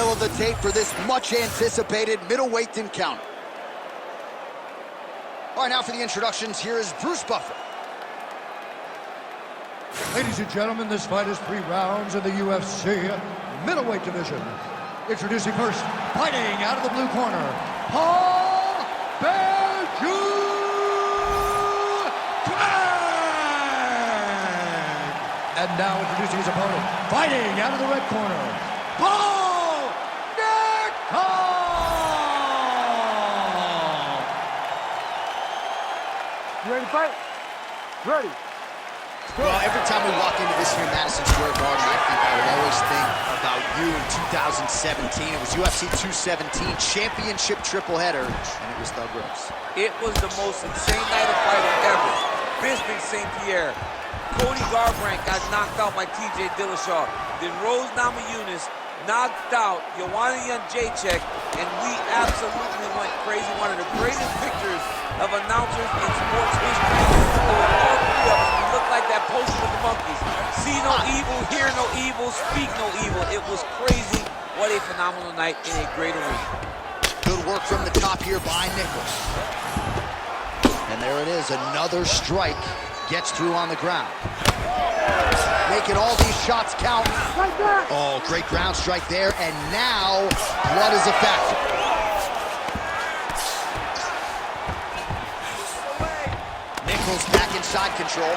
tale of the tape for this much-anticipated middleweight encounter. All right, now for the introductions, here is Bruce Buffer. Ladies and gentlemen, this fight is 3 rounds in the UFC middleweight division. Introducing first, fighting out of the blue corner, Paul Benjamin. And now introducing his opponent, fighting out of the red corner, Paul Nickal. You ready to fight? Ready. Well, every time we walk into this here Madison Square Garden, I would always think about you in 2017. It was UFC 217 championship triple header, and it was Thug Rose. It was the most insane night of fighting ever. Bisping St. Pierre. Cody Garbrandt got knocked out by TJ Dillashaw. Then Rose Namajunas knocked out Joanna Jędrzejczyk, and we absolutely went crazy. One of the greatest pictures of announcers in sports history. All 3 of us, we looked like that poster with the monkeys. See no evil, hear no evil, speak no evil. It was crazy. What a phenomenal night in a great arena. Good work from the top here by Nickal. And there it is, another strike gets through on the ground. Making all these shots count. Oh, great ground strike there, and now blood is a factor. Nickal's back in side control.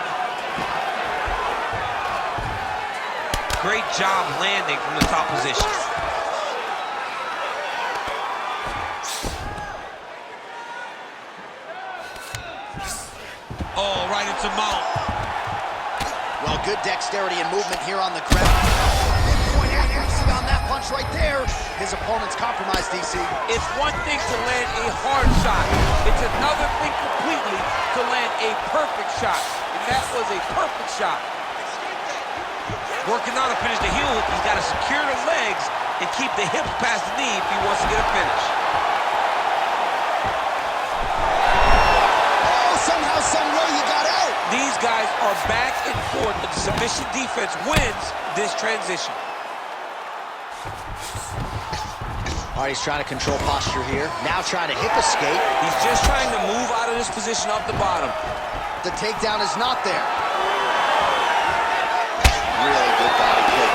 Great job landing from the top position. Oh, right into mount. Well, good dexterity and movement here on the ground. Pinpoint accuracy on that punch right there. His opponent's compromised, DC. It's one thing to land a hard shot. It's another thing completely to land a perfect shot. And that was a perfect shot. Working on to finish the heel hook, he's got to secure the legs and keep the hips past the knee if he wants to get a finish. Oh, somehow, some way he got out. These guys are back and forth, but the submission defense wins this transition. All right, he's trying to control posture here. Now trying to hip escape. He's just trying to move out of this position off the bottom. The takedown is not there. Really good body kick.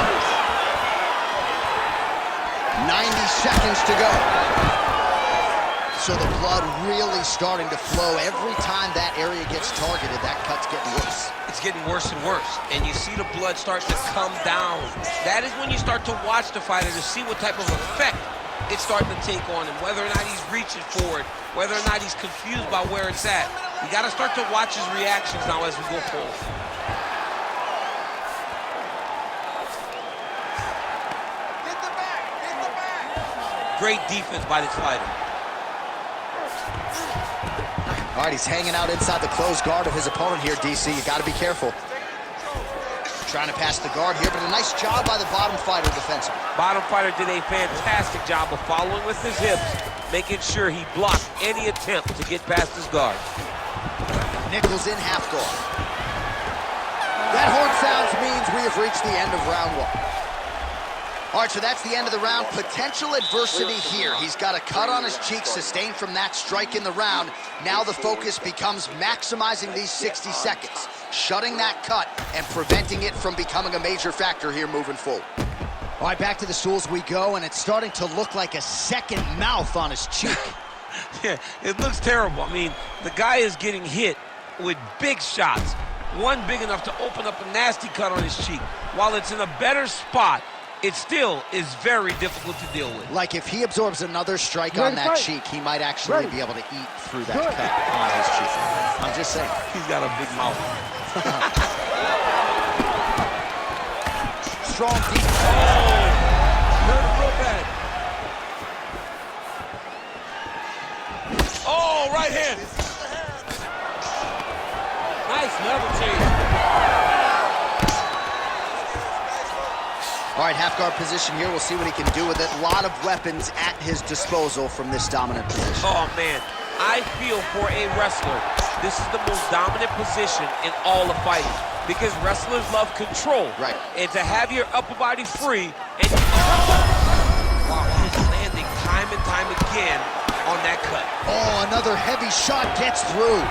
90 seconds to go. So the blood really starting to flow. Every time that area gets targeted, that cut's getting worse. It's getting worse and worse, and you see the blood start to come down. That is when you start to watch the fighter to see what type of effect it's starting to take on him, whether or not he's reaching for it, whether or not he's confused by where it's at. You got to start to watch his reactions now as we go forward. Great defense by this fighter. All right, he's hanging out inside the closed guard of his opponent here, DC. You got to be careful. Trying to pass the guard here, but a nice job by the bottom fighter defensively. Bottom fighter did a fantastic job of following with his hips, making sure he blocked any attempt to get past his guard. Nickal's in half guard. That horn sounds means we have reached the end of round 1. All right, so that's the end of the round. Potential adversity here. He's got a cut on his cheek sustained from that strike in the round. Now the focus becomes maximizing these 60 seconds, shutting that cut and preventing it from becoming a major factor here moving forward. All right, back to the stools we go, and it's starting to look like a second mouth on his cheek. Yeah, it looks terrible. I mean, the guy is getting hit with big shots. One big enough to open up a nasty cut on his cheek. While it's in a better spot, it still is very difficult to deal with. Like if he absorbs another strike on that cheek, he might actually be able to eat through that cut on his cheek. I'm just saying. He's got a big mouth. Strong deep. Hurt real bad. Oh, right hand. Nice levitation. All right, half guard position here. We'll see what he can do with it. A lot of weapons at his disposal from this dominant position. Oh, man. I feel for a wrestler, this is the most dominant position in all of fighting because wrestlers love control. Right. And to have your upper body free and... Wow. Oh, another heavy shot gets through.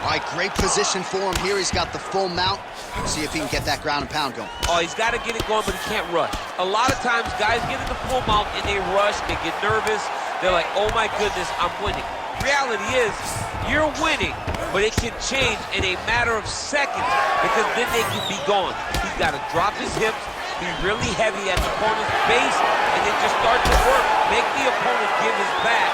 All right, great position for him here. He's got the full mount. See if he can get that ground and pound going. Oh, he's got to get it going, but he can't rush. A lot of times, guys get in the full mount and they rush, they get nervous. They're like, oh my goodness, I'm winning. Reality is, you're winning, but it can change in a matter of seconds because then they can be gone. He's got to drop his hips, be really heavy at the opponent's base, and then just start to work. Make the opponent give his back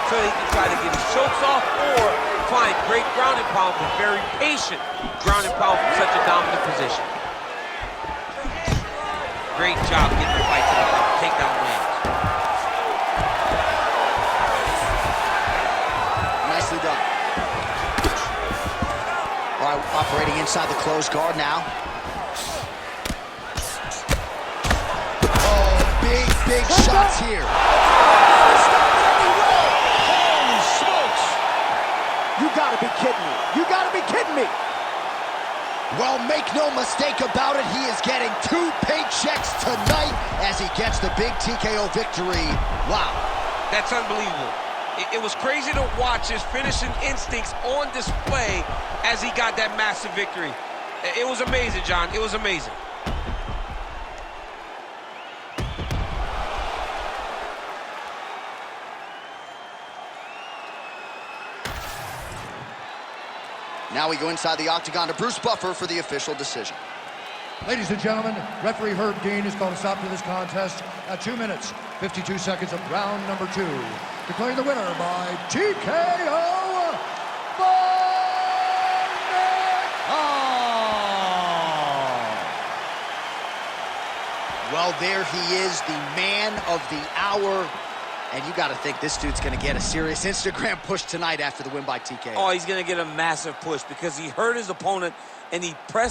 so he can try to get his chokes off or find great ground and pound, but very patient ground and pound from such a dominant position. Great job getting the fight to the takedown lands. Nicely done. All right, operating inside the closed guard now. Oh, big shots here. Holy smokes! You gotta be kidding me. You gotta be kidding me. Well, make no mistake about it, he is getting 2 paychecks tonight as he gets the big TKO victory. Wow. That's unbelievable. It was crazy to watch his finishing instincts on display as he got that massive victory. It was amazing, John. It was amazing. Now we go inside the octagon to Bruce Buffer for the official decision. Ladies and gentlemen, referee Herb Dean has called a stop to this contest at 2 minutes, 52 seconds of round number 2. Declaring the winner by TKO by Nickal. Well, there he is, the man of the hour. And you got to think this dude's going to get a serious Instagram push tonight after the win by TKO. Oh, he's going to get a massive push because he hurt his opponent and he pressed